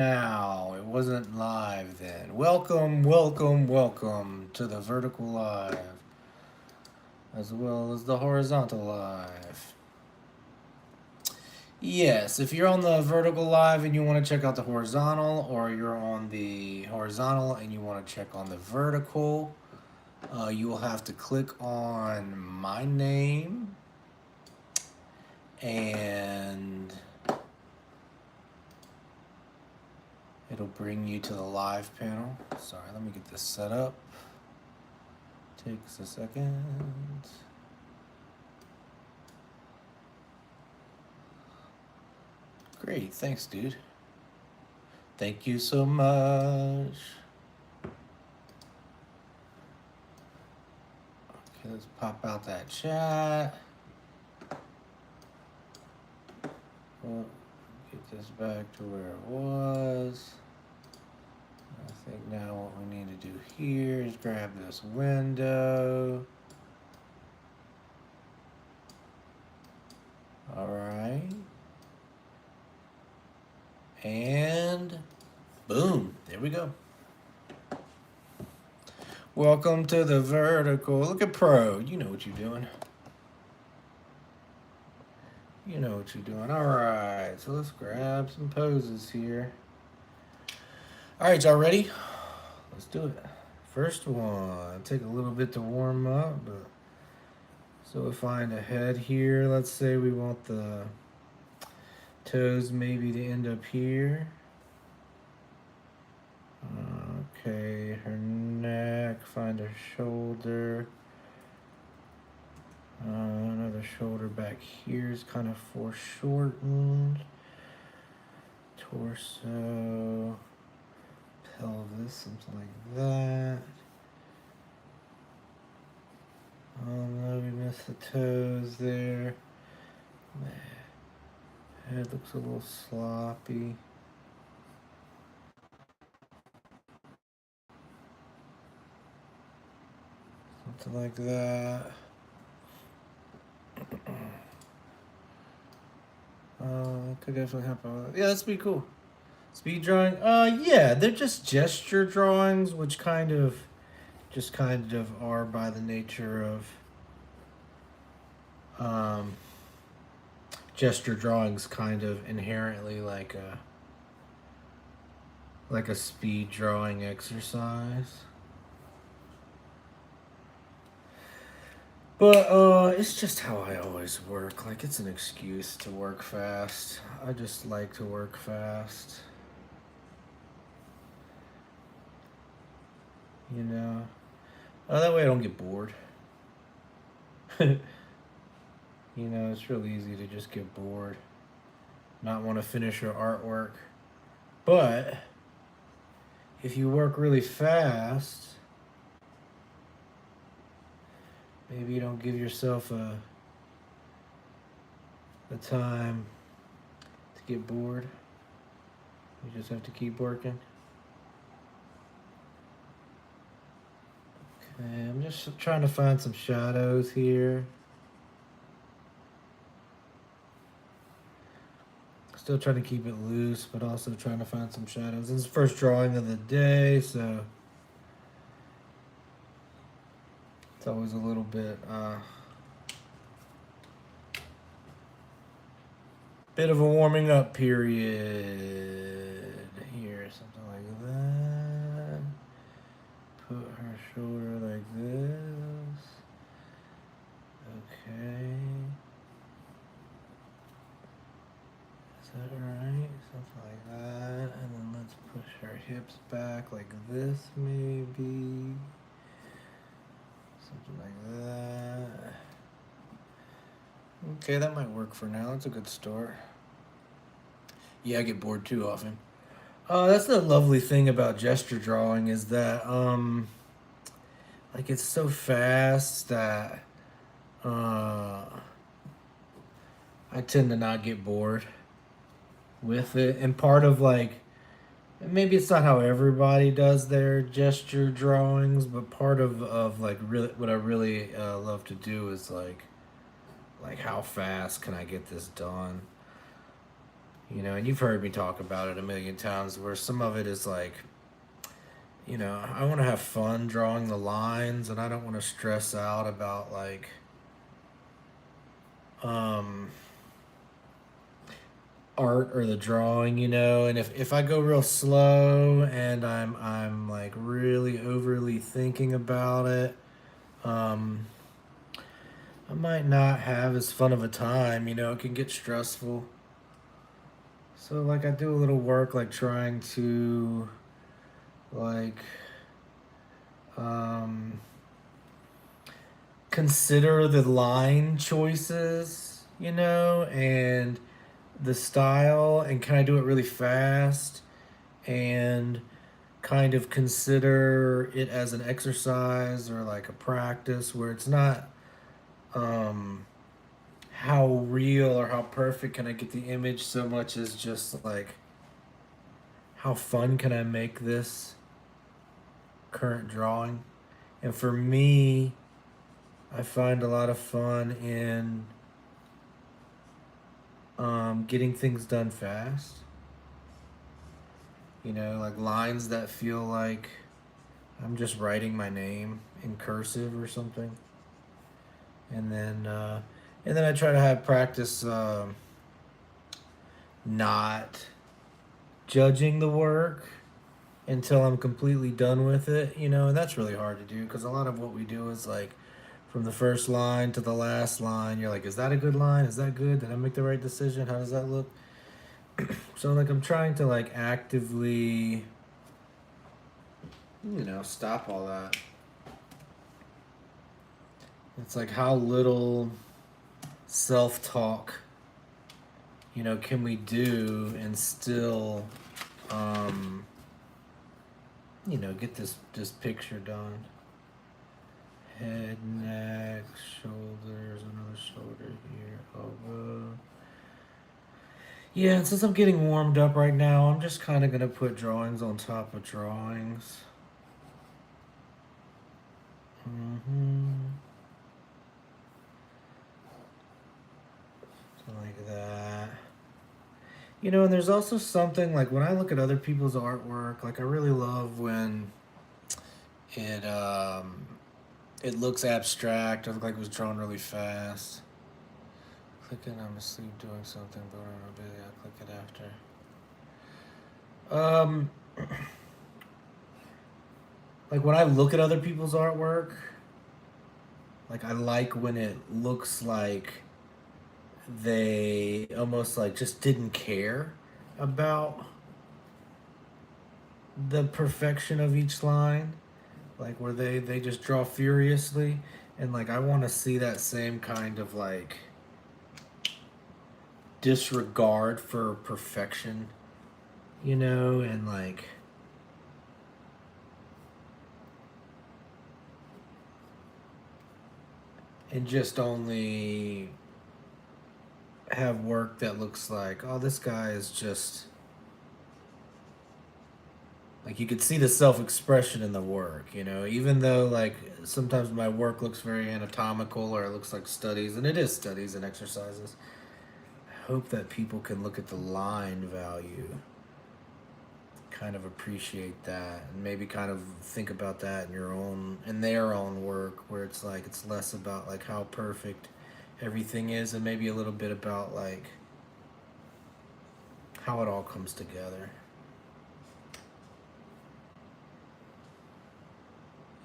Now, it wasn't live then. Welcome, welcome, welcome to the vertical live, as well as the horizontal live. Yes, if you're on the vertical live and you want to check out the horizontal, or you're on the horizontal and you want to check on the vertical, you will have to click on my name and it'll bring you to the live panel. Sorry, let me get this set up. Takes a second. Great, thanks, dude. Thank you so much. Okay, let's pop out that chat. We'll get this back to where it was. I think now what we need to do here is grab this window. All right. And boom, there we go. Welcome to the vertical. Look at Pro. You know what you're doing. You know what you're doing. All right, so let's grab some poses here. All right, y'all ready? Let's do it. First one, take a little bit to warm up, but so we find a head here. Let's say we want the toes maybe to end up here. Okay, her neck, find her shoulder. Another shoulder back here is kind of foreshortened. Torso, pelvis, something like that. Oh no, we missed the toes there. Head looks a little sloppy. Something like that. Could definitely happen. Yeah, that's pretty cool. Speed drawing. Yeah, they're just gesture drawings, which kind of are by the nature of gesture drawings, kind of inherently like a speed drawing exercise. But it's just how I always work. Like, it's an excuse to work fast. I just like to work fast. You know? That way I don't get bored. You know, it's real easy to just get bored. Not want to finish your artwork. But if you work really fast, maybe you don't give yourself the time to get bored. You just have to keep working. Okay, I'm just trying to find some shadows here. Still trying to keep it loose, but also trying to find some shadows. This is the first drawing of the day, so it's always a little bit of a warming up period here, something like that. Put her shoulder like this. Okay. Is that right? Something like that. And then let's push her hips back like this, maybe. Something like that. Okay, that might work for now. That's a good start. Yeah, I get bored too often. That's the lovely thing about gesture drawing is that, like, it's so fast that I tend to not get bored with it. And part of, like, maybe it's not how everybody does their gesture drawings, but part of like really what I really love to do is like how fast can I get this done? You know, and you've heard me talk about it a million times where some of it is like, you know, I want to have fun drawing the lines and I don't want to stress out about like um art or the drawing, you know, and if I go real slow and I'm like really overly thinking about it, um I might not have as fun of a time, you know, it can get stressful. So like I do a little work like trying to like um consider the line choices, you know, and the style, and can I do it really fast, and kind of consider it as an exercise or like a practice where it's not um how real or how perfect can I get the image so much as just like how fun can I make this current drawing. And for me, I find a lot of fun in getting things done fast. You know, like lines that feel like I'm just writing my name in cursive or something. And then, I try to have practice not judging the work until I'm completely done with it. You know, and that's really hard to do because a lot of what we do is like from the first line to the last line. You're like, is that a good line? Is that good? Did I make the right decision? How does that look? So like I'm trying to like actively, you know, stop all that. It's like how little self-talk, you know, can we do and still um you know, get this picture done. Head, neck, shoulders, another shoulder here, elbow. Yeah, and since I'm getting warmed up right now, I'm just kind of gonna put drawings on top of drawings. So like that. You know, and there's also something like when I look at other people's artwork, like I really love when it it looks abstract. It looks like it was drawn really fast. Clicking, I'm asleep doing something, but I'm busy. I'll click it after. Like when I look at other people's artwork, like I like when it looks like they almost like just didn't care about the perfection of each line, like where they just draw furiously, and like I want to see that same kind of like disregard for perfection, you know, and like and just only have work that looks like, oh, this guy is just like you could see the self-expression in the work, you know, even though like sometimes my work looks very anatomical or it looks like studies, and it is studies and exercises. I hope that people can look at the line value, kind of appreciate that, and maybe kind of think about that in their own work, where it's like it's less about like how perfect everything is and maybe a little bit about like how it all comes together.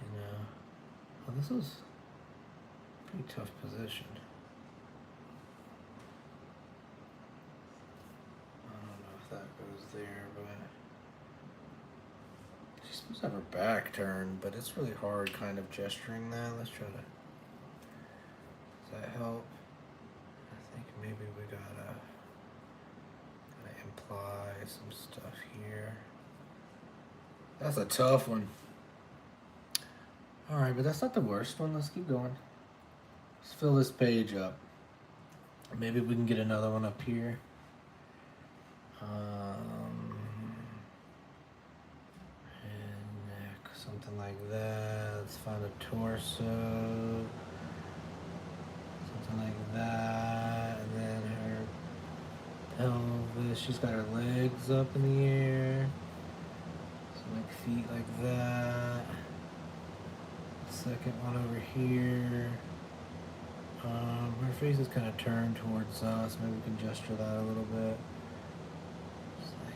You know, well, this is a pretty tough position. I don't know if that goes there, but she's supposed to have her back turned, but it's really hard kind of gesturing that. Let's try to. Does that help? I think maybe we gotta imply some stuff here. That's a tough one. All right, but that's not the worst one. Let's keep going. Let's fill this page up. Maybe we can get another one up here. And neck, something like that. Let's find a torso. Something like that. And then her pelvis this. She's got her legs up in the air. So like feet like that. Second one over here. Her face is kind of turned towards us. Maybe we can gesture that a little bit. Just like,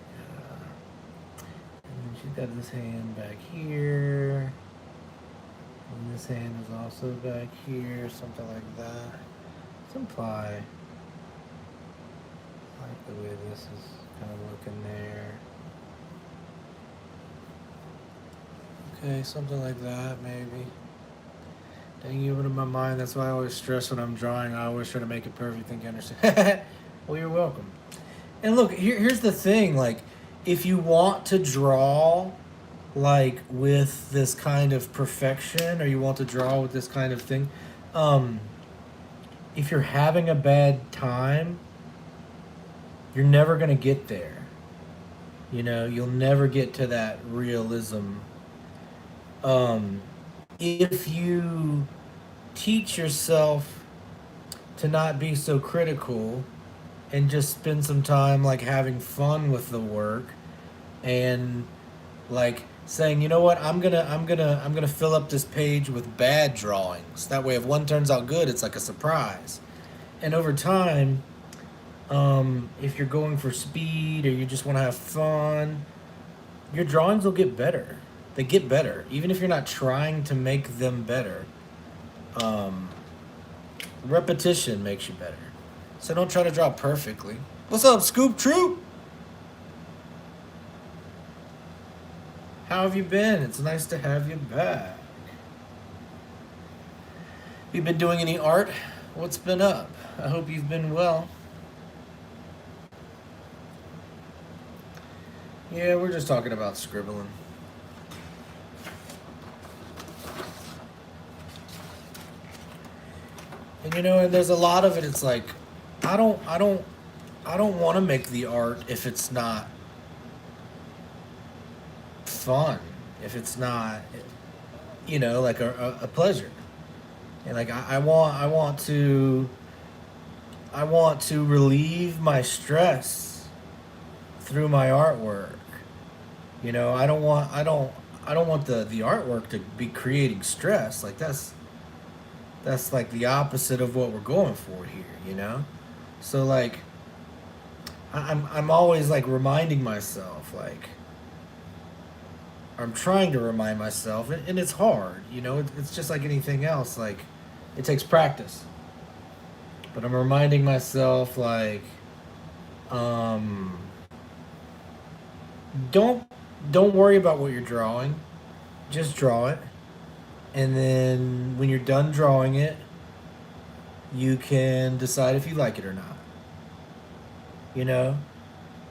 and then she's got this hand back here. And this hand is also back here, something like that. Let's imply. I like the way this is kind of looking there. Okay, something like that, maybe. Dang, you in my mind. That's why I always stress when I'm drawing. I always try to make it perfect. Think you understand? Well, you're welcome. And look, here's the thing. Like, if you want to draw, like, with this kind of perfection, or you want to draw with this kind of thing, if you're having a bad time, you're never going to get there. You know, you'll never get to that realism. If you teach yourself to not be so critical and just spend some time like having fun with the work and like saying, you know what, I'm gonna fill up this page with bad drawings. That way if one turns out good, it's like a surprise. And over time, if you're going for speed or you just want to have fun, your drawings will get better. They get better, even if you're not trying to make them better. Repetition makes you better. So don't try to draw perfectly. What's up, Scoop Troop? How have you been? It's nice to have you back. You been doing any art? What's been up? I hope you've been well. Yeah, we're just talking about scribbling. And you know, and there's a lot of it. It's like, I don't want to make the art if it's not fun, if it's not, you know, like a pleasure. And like I want to relieve my stress through my artwork. You know, I don't want the artwork to be creating stress. Like that's like the opposite of what we're going for here, you know? So like I'm always like reminding myself, like I'm trying to remind myself, and it's hard, you know, it's just like anything else, like it takes practice. But I'm reminding myself like don't worry about what you're drawing. Just draw it. And then when you're done drawing it, you can decide if you like it or not. You know?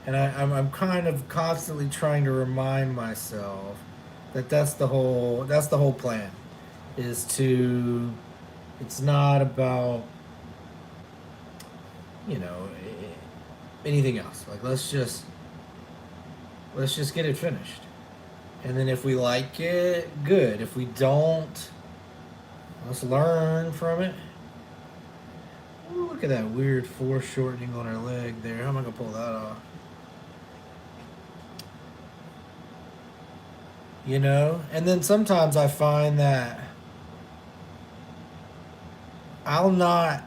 And I'm kind of constantly trying to remind myself that that's the whole plan. It's not about, you know, anything else. Like let's just get it finished. And then if we like it, good. If we don't, let's learn from it. Ooh, look at that weird foreshortening on her leg there. How am I going to pull that off? You know? And then sometimes I find that I'll not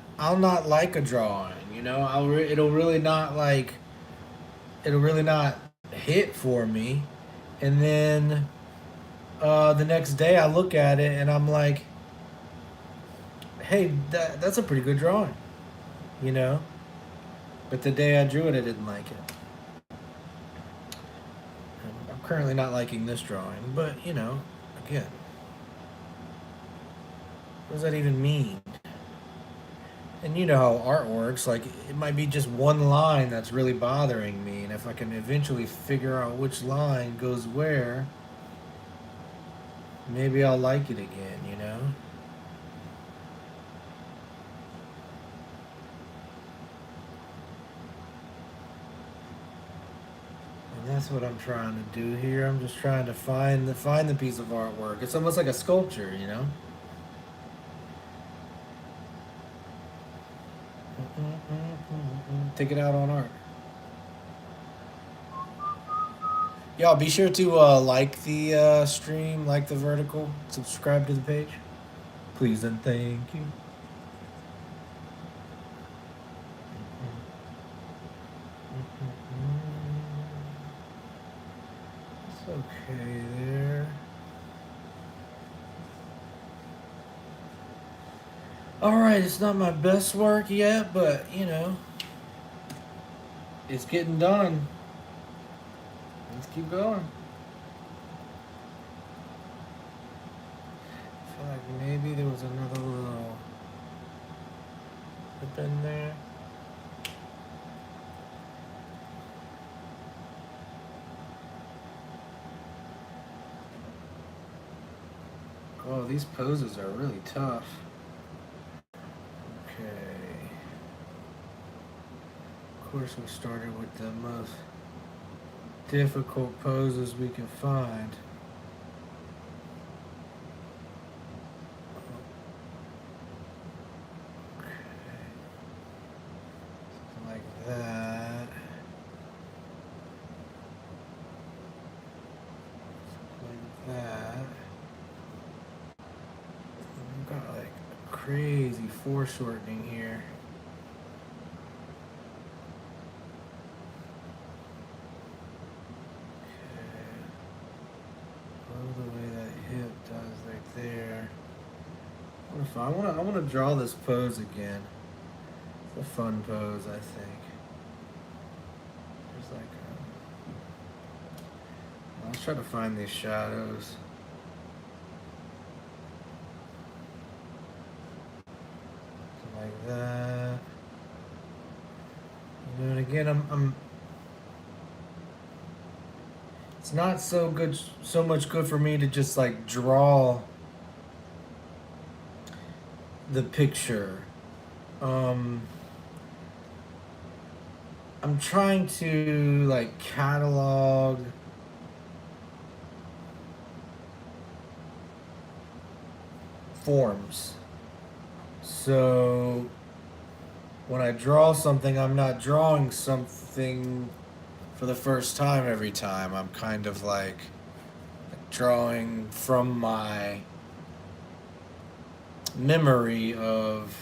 like a drawing, you know? It'll really not hit for me. And then the next day I look at it and I'm like, hey, that's a pretty good drawing, you know? But the day I drew it, I didn't like it. I'm currently not liking this drawing, but, you know, again, what does that even mean? And you know how art works, like it might be just one line that's really bothering me, and if I can eventually figure out which line goes where, maybe I'll like it again, you know? And that's what I'm trying to do here. I'm just trying to find the piece of artwork. It's almost like a sculpture, you know? Take it out on art. Y'all be sure to like the stream, like the vertical, subscribe to the page. Please and thank you. It's okay there. Alright, it's not my best work yet, but you know, it's getting done. Let's keep going. I feel like maybe there was another little clip in there. Oh, these poses are really tough. Okay. Of course, we started with the most difficult poses we can find. Okay. Something like that. Something like that. We've got like crazy foreshortening here. The way that hip does right there. I want to draw this pose again. It's a fun pose, I think. There's like let's try to find these shadows. Something like that. You know, and again, I'm it's not so much good for me to just like draw the picture. I'm trying to like catalog forms. So when I draw something, I'm not drawing something for the first time every time. I'm kind of like drawing from my memory of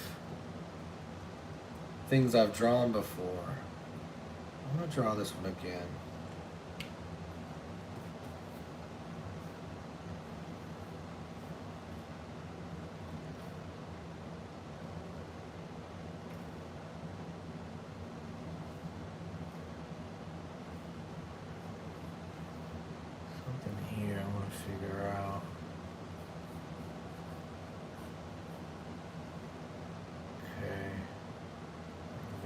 things I've drawn before. I'm gonna draw this one again. Something here I want to figure out. Okay.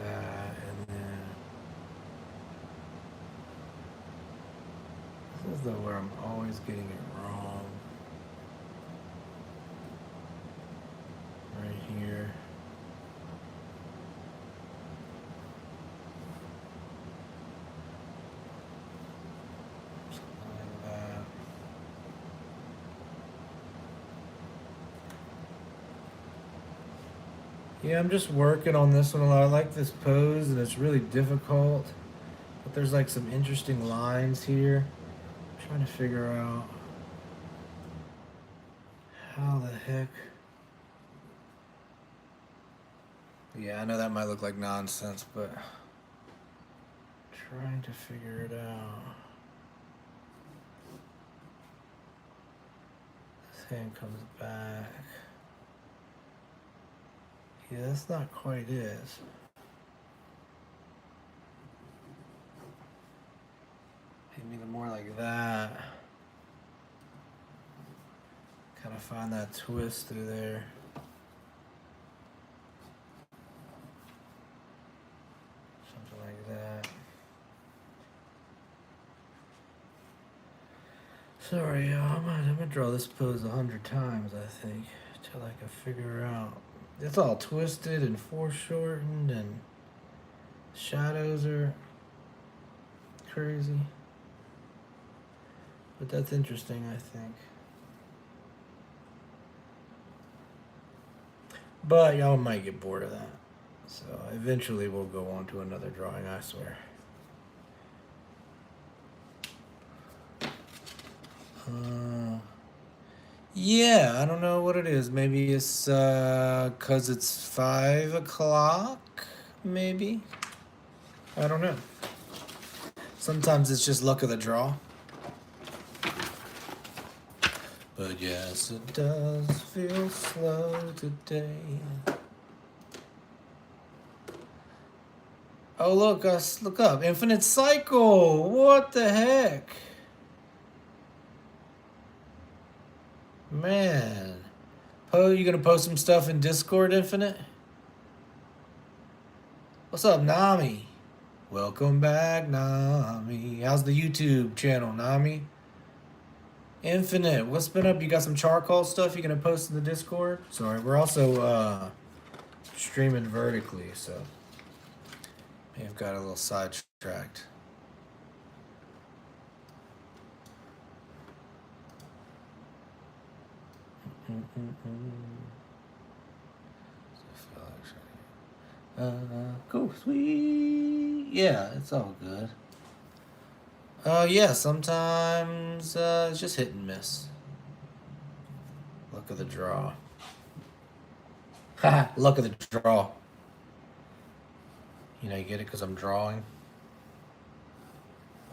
That, and then this is the where I'm always getting it wrong. Right here. Something like that. Yeah, I'm just working on this one a lot. I like this pose and it's really difficult. But there's like some interesting lines here. I'm trying to figure out how the heck. Yeah, I know that might look like nonsense, but trying to figure it out. This hand comes back. Yeah, that's not quite it. Maybe more like that. Kind of find that twist through there. Something like that. Sorry, y'all. I'm gonna draw this pose 100 times, I think, till I can figure out. It's all twisted and foreshortened, and shadows are crazy. But that's interesting, I think. But y'all might get bored of that. So eventually we'll go on to another drawing, I swear. Yeah, I don't know what it is. Maybe it's 'cause it's 5 o'clock. Maybe, I don't know. Sometimes it's just luck of the draw. But yes, it does feel slow today. Oh look, look up. Infinite Cycle! What the heck? Man. You gonna post some stuff in Discord, Infinite? What's up, Nami? Welcome back, Nami. How's the YouTube channel, Nami? Infinite, what's been up? You got some charcoal stuff you gonna post in the Discord? Sorry, we're also streaming vertically, so may have got a little sidetracked. Cool, sweet. Yeah, it's all good. Yeah, sometimes it's just hit and miss. Luck of the draw. Ha! Luck of the draw. You know, you get it because I'm drawing.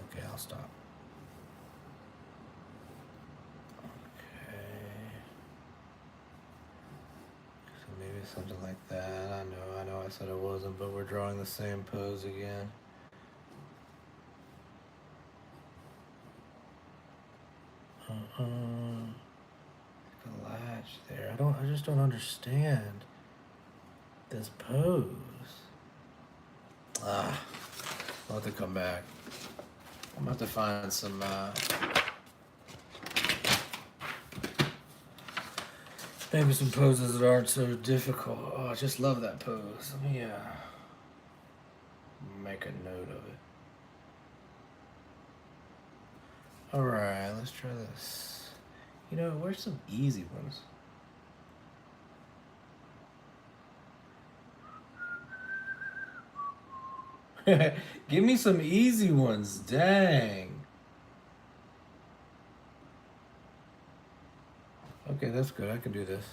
Okay, I'll stop. Okay. So maybe something like that. I know I said it wasn't, but we're drawing the same pose again. The latch there. I just don't understand this pose. I'll have to come back. I'm gonna have to find some maybe some poses that aren't so difficult. Oh, I just love that pose. Let me make a note of it. Alright, let's try this. You know, where's some easy ones? Give me some easy ones, dang. Okay, that's good. I can do this.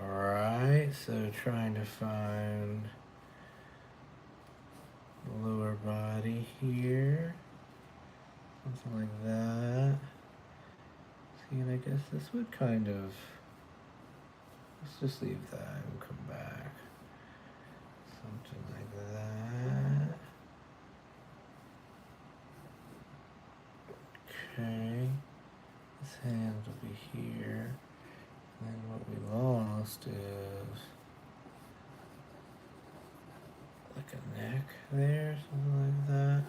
Alright, so trying to find the lower body here. Something like that. See, and I guess this would kind of... Let's just leave that and come back. Something like that. Okay. This hand will be here. And then what we lost is like a neck there, something like that.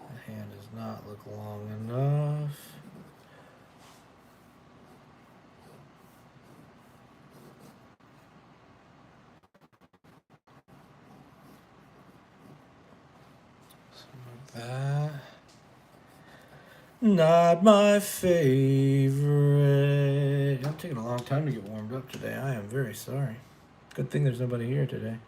The hand does not look long enough. Something like that. Not my favorite. I'm taking a long time to get warmed up today. I am very sorry. Good thing there's nobody here today.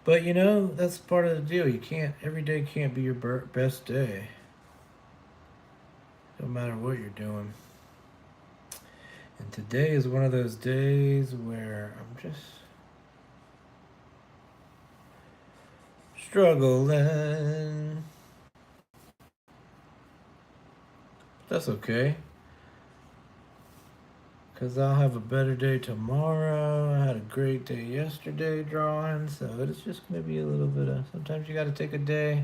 But you know, that's part of the deal. You can't, every day can't be your best day. No matter what you're doing. And today is one of those days where I'm just struggling. That's okay. Because I'll have a better day tomorrow. I had a great day yesterday drawing, so it's just going to be a little bit of... Sometimes you got to take a day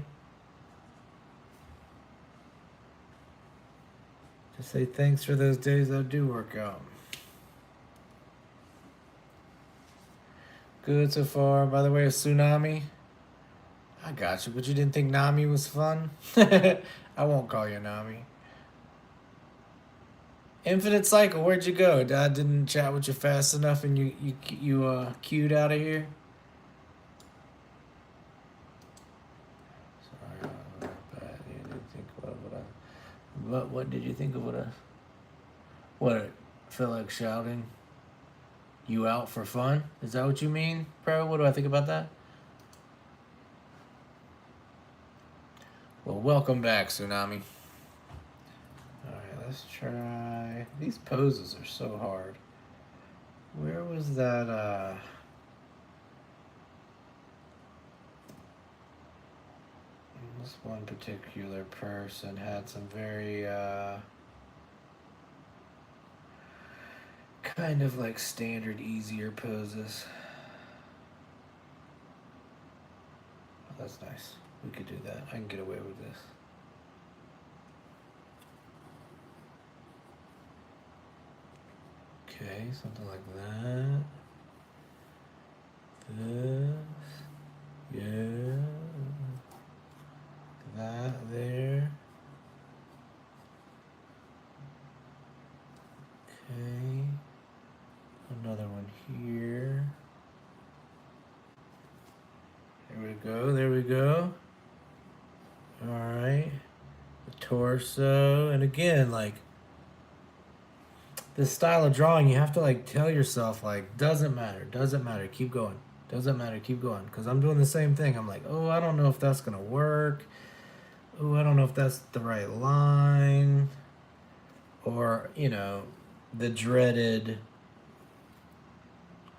to say thanks for those days that do work out. Good so far. By the way, a tsunami. I got you, but you didn't think Nami was fun? I won't call you Nami. Infinite Cycle, where'd you go? I didn't chat with you fast enough, and you queued out of here. Sorry, bad. You didn't think about what I. What did you think of what I? What I feel like shouting? You out for fun? Is that what you mean, bro? What do I think about that? Well, welcome back, Tsunami. Alright, let's try. These poses are so hard. Where was that, this one particular person had some very, kind of like standard, easier poses. Oh, that's nice. We could do that. I can get away with this. Okay, something like that. This. Yeah. That there. Okay. Another one here. There we go. There we go. All right. The torso. And again, like, this style of drawing, you have to, like, tell yourself, like, doesn't matter. Doesn't matter. Keep going. Doesn't matter. Keep going. Because I'm doing the same thing. I'm like, oh, I don't know if that's going to work. Oh, I don't know if that's the right line. Or, you know, the dreaded,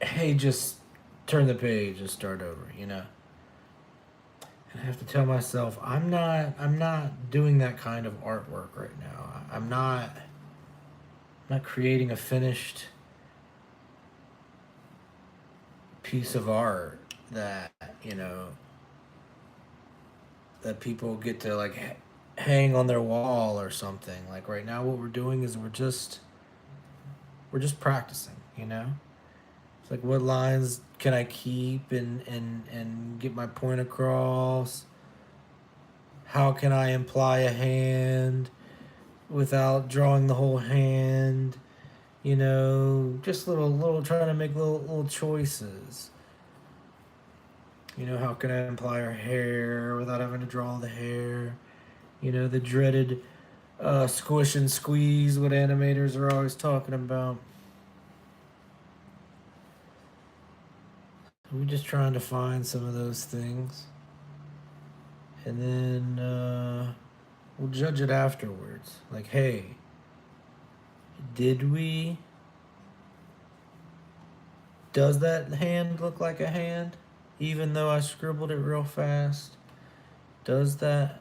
hey, just turn the page and start over, you know? And I have to tell myself, I'm not doing that kind of artwork right now. I'm not creating a finished piece of art that, you know, that people get to, like, hang on their wall or something. Like, right now what we're doing is we're just practicing, you know? It's like, what lines can I keep and get my point across? How can I imply a hand without drawing the whole hand? You know, just little trying to make little choices. You know, how can I imply her hair without having to draw the hair? You know, the dreaded squish and squeeze, what animators are always talking about. We're just trying to find some of those things. And then we'll judge it afterwards. Like, hey, did we? Does that hand look like a hand? Even though I scribbled it real fast? Does that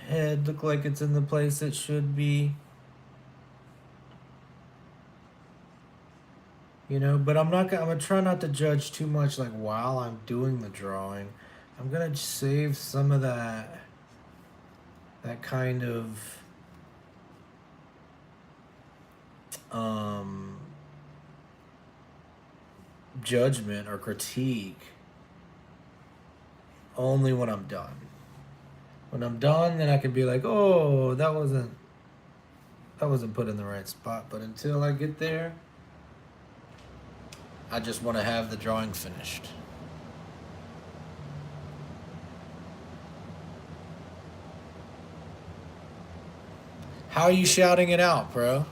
head look like it's in the place it should be? You know, but I'm gonna try not to judge too much, like, while I'm doing the drawing. I'm gonna save some of that kind of judgment or critique only when I'm done. When I'm done, then I can be like, oh, that wasn't put in the right spot. But until I get there, I just want to have the drawing finished. How are you shouting it out, bro?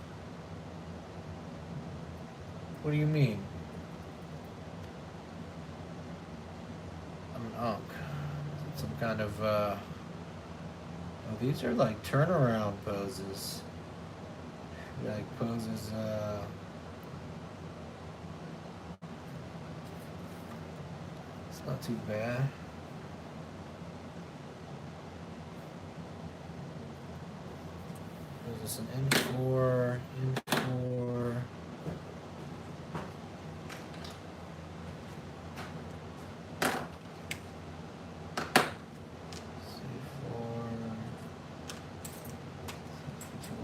What do you mean? I'm an unk. Some kind of, oh, these are like turnaround poses. Like poses, it's not too bad. Is this an N4, N4?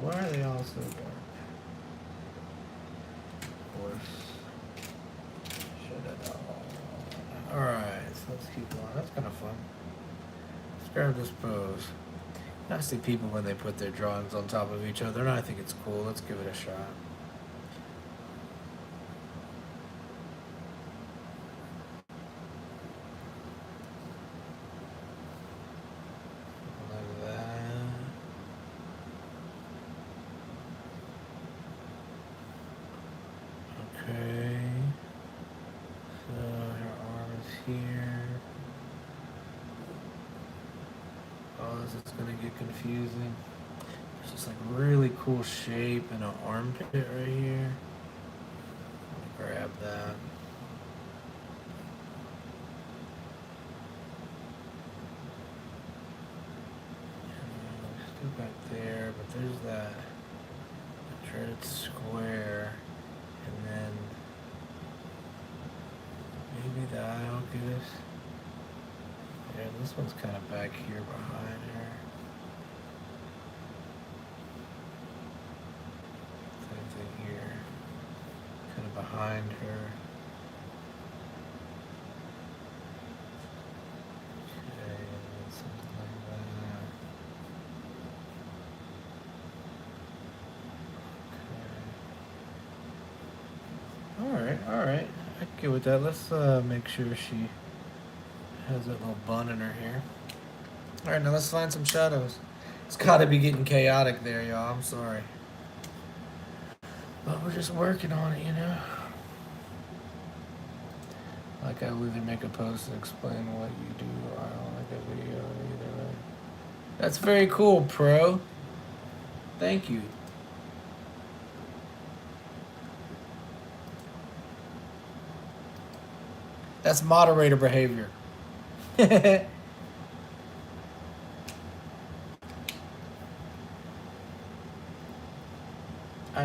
Why are they all so dark? Of course. Shut it all. Alright, so let's keep going. That's kind of fun. Let's grab this pose. I see people when they put their drawings on top of each other, and I think it's cool. Let's give it a shot. Like that. Okay. So her arm is here. Oh, this is gonna get confusing. It's just like really cool shape and an armpit right here. Grab that. Still back there, but there's that dreaded square, and then maybe the eye will get us. Yeah, this one's kind of back here behind her. Same thing here. Kind of behind her. Okay, and then something like that. Okay. Alright. I can get with that. Let's make sure she has that little bun in her hair. Alright, now let's find some shadows. It's gotta be getting chaotic there, y'all. I'm sorry. But we're just working on it, you know? Like I will either make a post and explain what you do, or I don't make a video either way. That's very cool, Pro. Thank you. That's moderator behavior. I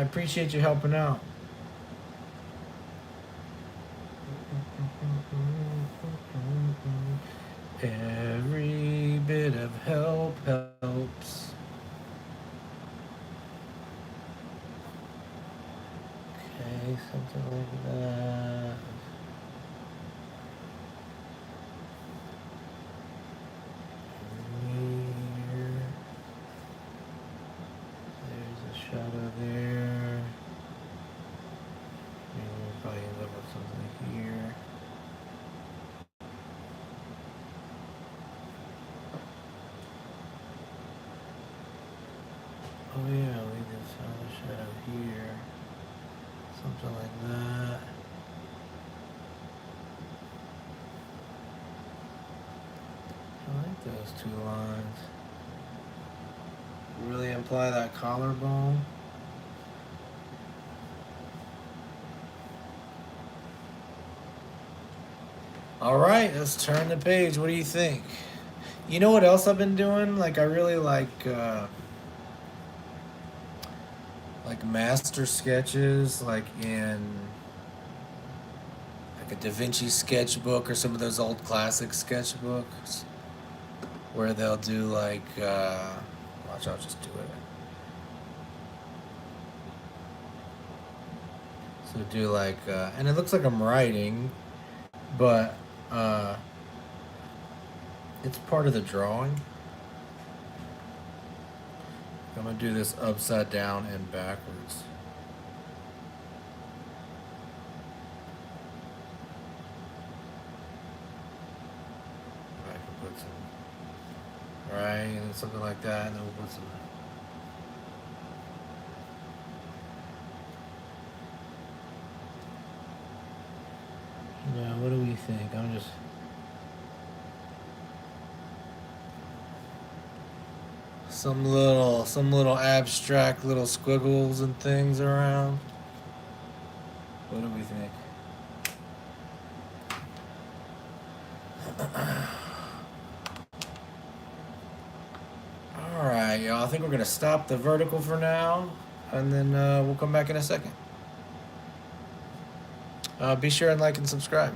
appreciate you helping out. Every bit of help helps. Okay, something like that. Shadow there. Maybe we'll probably end up with something here. Oh yeah, we just saw the shadow here. Something like that. I like those two lines. Really imply that collarbone. All right, let's turn the page. What do you think? You know what else I've been doing? Like I really like master sketches, like in like a Da Vinci sketchbook or some of those old classic sketchbooks, where they'll do like. Watch, I'll just do it. So do like, and it looks like I'm writing, but it's part of the drawing. I'm gonna do this upside down and backwards. I can put some, right, and something like that, and then we'll put some. Yeah, what do we think? I'm just. Some little abstract little squiggles and things around. What do we think? All right, y'all. I think we're gonna stop the vertical for now, and then we'll come back in a second. Be sure and like and subscribe.